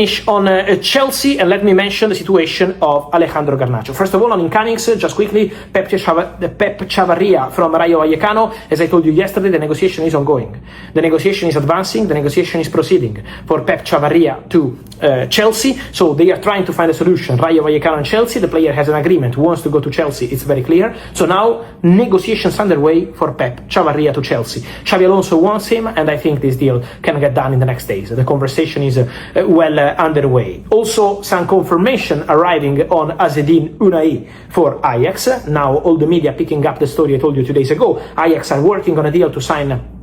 Finish on Chelsea, and let me mention the situation of Alejandro Garnacho. First of all, on incomings, just quickly, Pep Chavarria from Rayo Vallecano. As I told you yesterday, the negotiation is ongoing. The negotiation is advancing, the negotiation is proceeding for Pep Chavarria to Chelsea. So they are trying to find a solution. Rayo Vallecano and Chelsea, the player has an agreement, wants to go to Chelsea, it's very clear. So now negotiations underway for Pep Chavarria to Chelsea. Xabi Alonso wants him, and I think this deal can get done in the next days. The conversation is underway. Also, some confirmation arriving on Azzedine Unai for Ajax. Now all the media picking up the story I told you 2 days ago. Ajax are working on a deal to sign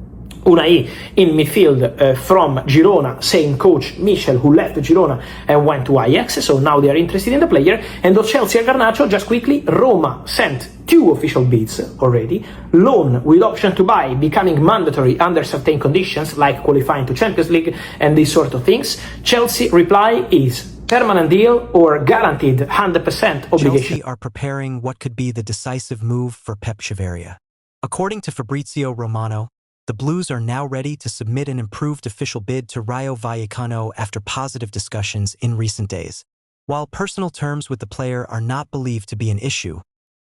Unai in midfield from Girona, same coach Michel, who left Girona and went to Ajax, so now they are interested in the player. And of Chelsea and Garnacho, just quickly, Roma sent 2 official bids already. Loan with option to buy becoming mandatory under certain conditions, like qualifying to Champions League and these sort of things. Chelsea reply is permanent deal or guaranteed 100% obligation. Chelsea are preparing what could be the decisive move for Pep Chavarria. According to Fabrizio Romano, the Blues are now ready to submit an improved official bid to Rayo Vallecano after positive discussions in recent days. While personal terms with the player are not believed to be an issue,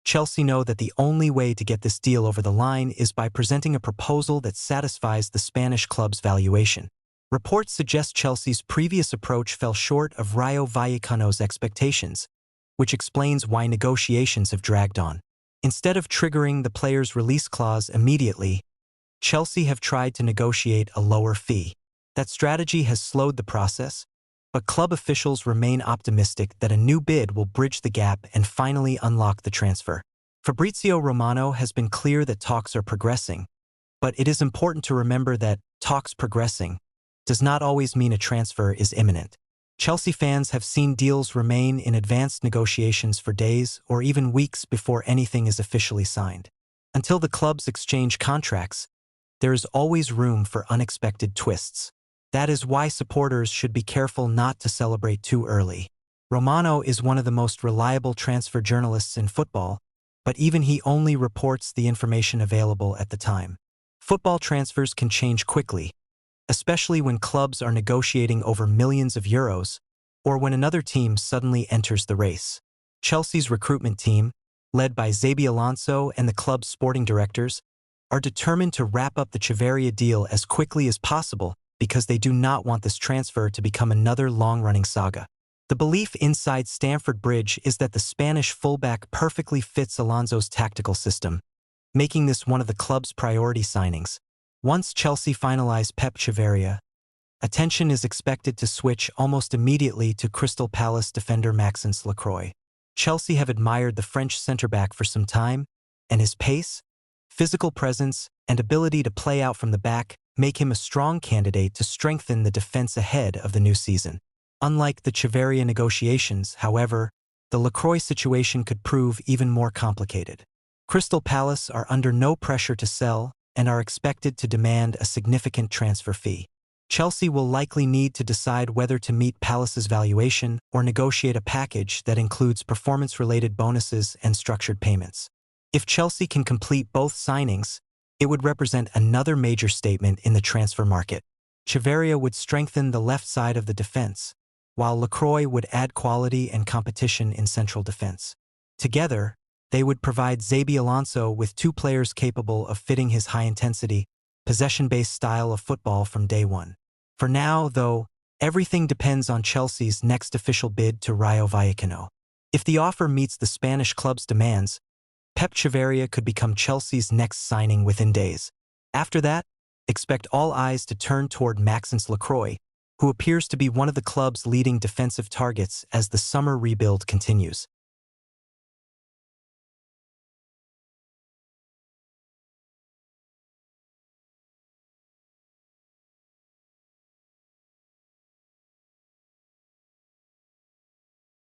Chelsea know that the only way to get this deal over the line is by presenting a proposal that satisfies the Spanish club's valuation. Reports suggest Chelsea's previous approach fell short of Rayo Vallecano's expectations, which explains why negotiations have dragged on. Instead of triggering the player's release clause immediately, Chelsea have tried to negotiate a lower fee. That strategy has slowed the process, but club officials remain optimistic that a new bid will bridge the gap and finally unlock the transfer. Fabrizio Romano has been clear that talks are progressing, but it is important to remember that talks progressing does not always mean a transfer is imminent. Chelsea fans have seen deals remain in advanced negotiations for days or even weeks before anything is officially signed. Until the clubs exchange contracts, there is always room for unexpected twists. That is why supporters should be careful not to celebrate too early. Romano is one of the most reliable transfer journalists in football, but even he only reports the information available at the time. Football transfers can change quickly, especially when clubs are negotiating over millions of euros or when another team suddenly enters the race. Chelsea's recruitment team, led by Xabi Alonso and the club's sporting directors, are determined to wrap up the Chavarria deal as quickly as possible because they do not want this transfer to become another long-running saga. The belief inside Stamford Bridge is that the Spanish fullback perfectly fits Alonso's tactical system, making this one of the club's priority signings. Once Chelsea finalize Pep Chavarria, attention is expected to switch almost immediately to Crystal Palace defender Maxence Lacroix. Chelsea have admired the French centre-back for some time, and his pace, physical presence, and ability to play out from the back make him a strong candidate to strengthen the defense ahead of the new season. Unlike the Chavarria negotiations, however, the Lacroix situation could prove even more complicated. Crystal Palace are under no pressure to sell and are expected to demand a significant transfer fee. Chelsea will likely need to decide whether to meet Palace's valuation or negotiate a package that includes performance-related bonuses and structured payments. If Chelsea can complete both signings, it would represent another major statement in the transfer market. Chavarria would strengthen the left side of the defense, while Lacroix would add quality and competition in central defense. Together, they would provide Xabi Alonso with 2 players capable of fitting his high-intensity, possession-based style of football from day one. For now, though, everything depends on Chelsea's next official bid to Rayo Vallecano. If the offer meets the Spanish club's demands, Pep Chavarria could become Chelsea's next signing within days. After that, expect all eyes to turn toward Maxence Lacroix, who appears to be one of the club's leading defensive targets as the summer rebuild continues.